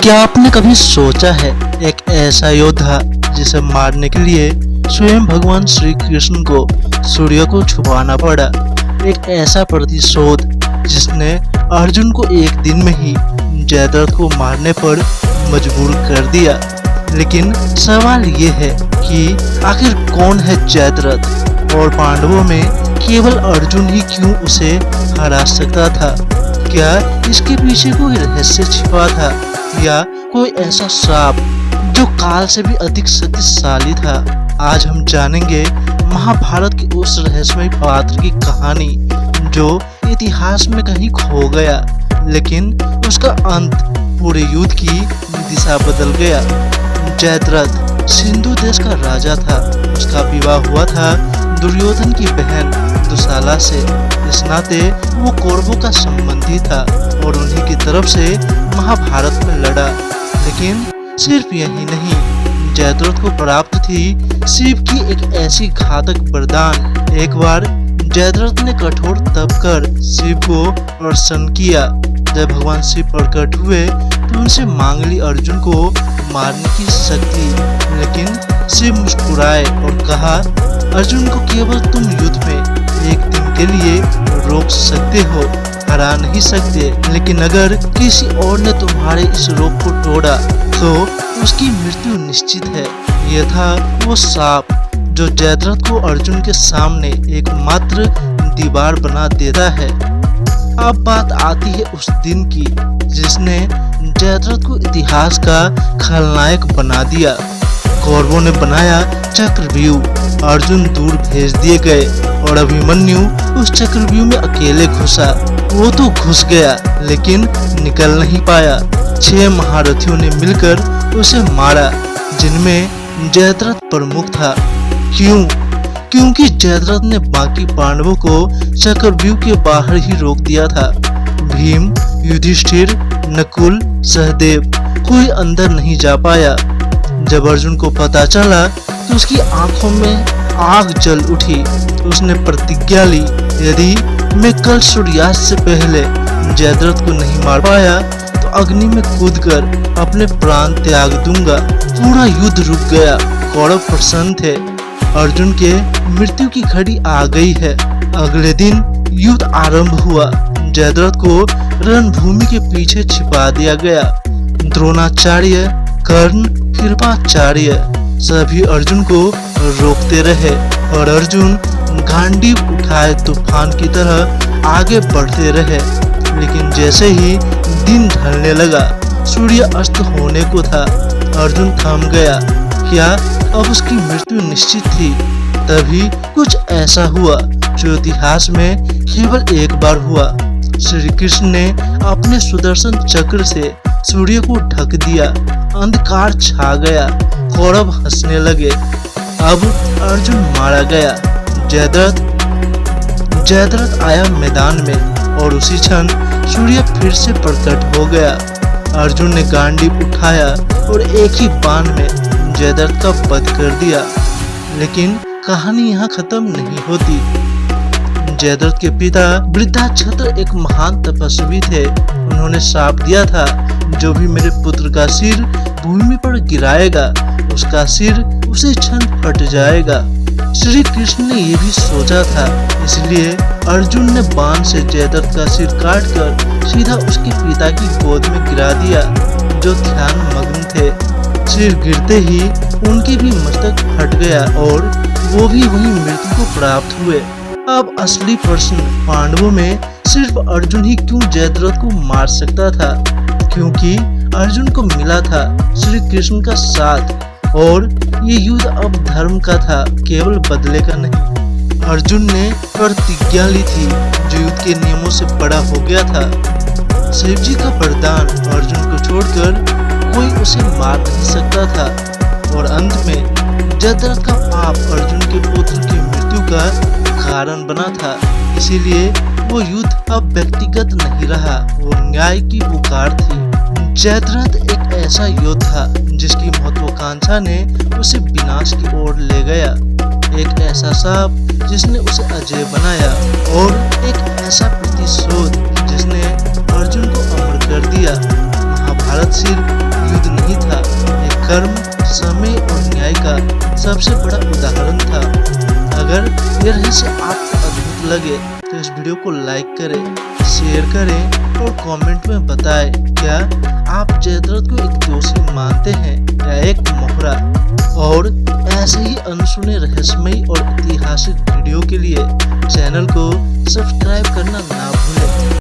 क्या आपने कभी सोचा है एक ऐसा योद्धा जिसे मारने के लिए स्वयं भगवान श्री कृष्ण को सूर्य को छुपाना पड़ा। एक ऐसा प्रतिशोध जिसने अर्जुन को एक दिन में ही जयद्रथ को मारने पर मजबूर कर दिया। लेकिन सवाल ये है कि आखिर कौन है जयद्रथ और पांडवों में केवल अर्जुन ही क्यों उसे हरा सकता था। क्या इसके पीछे कोई रहस्य छिपा था या कोई ऐसा श्राप जो काल से भी अधिक शक्तिशाली था। आज हम जानेंगे महाभारत के उस रहस्यमय पात्र की कहानी जो इतिहास में कहीं खो गया, लेकिन उसका अंत पूरे युद्ध की दिशा बदल गया। जयद्रथ सिंधु देश का राजा था। उसका विवाह हुआ था दुर्योधन की बहन दुशाला से। इस नाते वो कौरवों का संबंधी था और उन्हीं की तरफ से महाभारत में लड़ा। लेकिन सिर्फ यही नहीं, जयद्रथ को प्राप्त थी शिव की एक ऐसी घातक वरदान। एक बार जयद्रथ ने कठोर तप कर शिव को प्रसन्न किया। जब भगवान शिव प्रकट हुए तो उनसे मांग ली अर्जुन को मारने की शक्ति। लेकिन शिव मुस्कुराए और कहा, अर्जुन को केवल तुम युद्ध में एक दिन के लिए रोक सकते हो, हरा नहीं सकते। लेकिन अगर किसी और ने तुम्हारे इस रोग को तोड़ा तो उसकी मृत्यु निश्चित है। यह था वो सांप जो जयद्रथ को अर्जुन के सामने एकमात्र दीवार बना देता है। अब बात आती है उस दिन की जिसने जयद्रथ को इतिहास का खलनायक बना दिया। कौरवों ने बनाया चक्रव्यूह। अर्जुन दूर भेज दिए गए और अभिमन्यु उस चक्रव्यूह में अकेले घुसा। वो तो घुस गया लेकिन निकल नहीं पाया। 6 महारथियों ने मिलकर उसे मारा, जिनमें जयद्रथ प्रमुख था। क्यों? क्योंकि जयद्रथ ने बाकी पांडवों को चक्रव्यूह के बाहर ही रोक दिया था। भीम, युधिष्ठिर, नकुल, सहदेव कोई अंदर नहीं जा पाया। जब अर्जुन को पता चला तो उसकी आंखों में आग जल उठी। उसने प्रतिज्ञा ली, यदि मैं कल सूर्यास्त से पहले जयद्रथ को नहीं मार पाया तो अग्नि में कूदकर अपने प्राण त्याग दूंगा। पूरा युद्ध रुक गया। कौरव प्रसन्न थे। अर्जुन के मृत्यु की घड़ी आ गई है। अगले दिन युद्ध आरंभ हुआ। जयद्रथ को रणभूमि के पीछे छिपा दिया गया। द्रोणाचार्य, कर्ण, कृपाचार्य सभी अर्जुन को रोकते रहे और अर्जुन गांडीव उठाए तूफान की तरह आगे बढ़ते रहे। लेकिन जैसे ही दिन ढलने लगा, सूर्य अस्त होने को था, अर्जुन थम गया। क्या अब उसकी मृत्यु निश्चित थी? तभी कुछ ऐसा हुआ जो इतिहास में केवल एक बार हुआ। श्री कृष्ण ने अपने सुदर्शन चक्र से सूर्य को ढक दिया। अंधकार छा गया। कौरव हंसने लगे। अब अर्जुन मारा गया। जयद्रथ आया मैदान में और उसी क्षण सूर्य फिर से प्रकट हो गया। अर्जुन ने गांडीव उठाया और एक ही बाण में जयद्रथ का वध कर दिया। लेकिन कहानी यहाँ खत्म नहीं होती। जयद्रथ के पिता वृद्धाक्षत्र एक महान तपस्वी थे। उन्होंने श्राप दिया था, जो भी मेरे पुत्र का सिर भूमि पर गिराएगा उसका सिर उसी क्षण फट जाएगा। श्री कृष्ण ने यह भी सोचा था, इसलिए अर्जुन ने बाण से जयद्रथ का सिर काटकर सीधा उसके पिता की गोद में गिरा दिया, जो ध्यान मग्न थे। सिर गिरते ही उनके भी मस्तक फट गया और वो भी वही मृत्यु को प्राप्त हुए। अब असली प्रश्न, पांडवों में सिर्फ अर्जुन ही क्यों जयद्रथ को मार सकता था? क्योंकि अर्जुन को मिला था श्री कृष्ण का साथ और ये युद्ध अब धर्म का था, केवल बदले का नहीं। अर्जुन ने प्रतिज्ञा ली थी जो युद्ध के नियमों से बड़ा हो गया था। शिव जी का वरदान, अर्जुन को छोड़कर कोई उसे मार नहीं सकता था। और अंत में जयद्रथ का पाप अर्जुन के पुत्र की मृत्यु का कारण बना था। इसीलिए वो युद्ध अब व्यक्तिगत नहीं रहा, वो न्याय की पुकार थी। जयद्रथ एक ऐसा योद्धा जिसकी महत्वाकांक्षा ने उसे विनाश की ओर ले गया। एक ऐसा सांप जिसने उसे अजय बनाया और एक ऐसा प्रतिशोध जिसने अर्जुन को अमर कर दिया। महाभारत सिर्फ कर्म, समय और न्याय का सबसे बड़ा उदाहरण था। अगर ये रहस्य आपको अद्भुत लगे तो इस वीडियो को लाइक करें, शेयर करें और कमेंट में बताएं क्या आप जयद्रथ को एक दोषी मानते हैं या एक मोहरा। और ऐसे ही अनसुने रहस्यमयी और ऐतिहासिक वीडियो के लिए चैनल को सब्सक्राइब करना ना भूलें।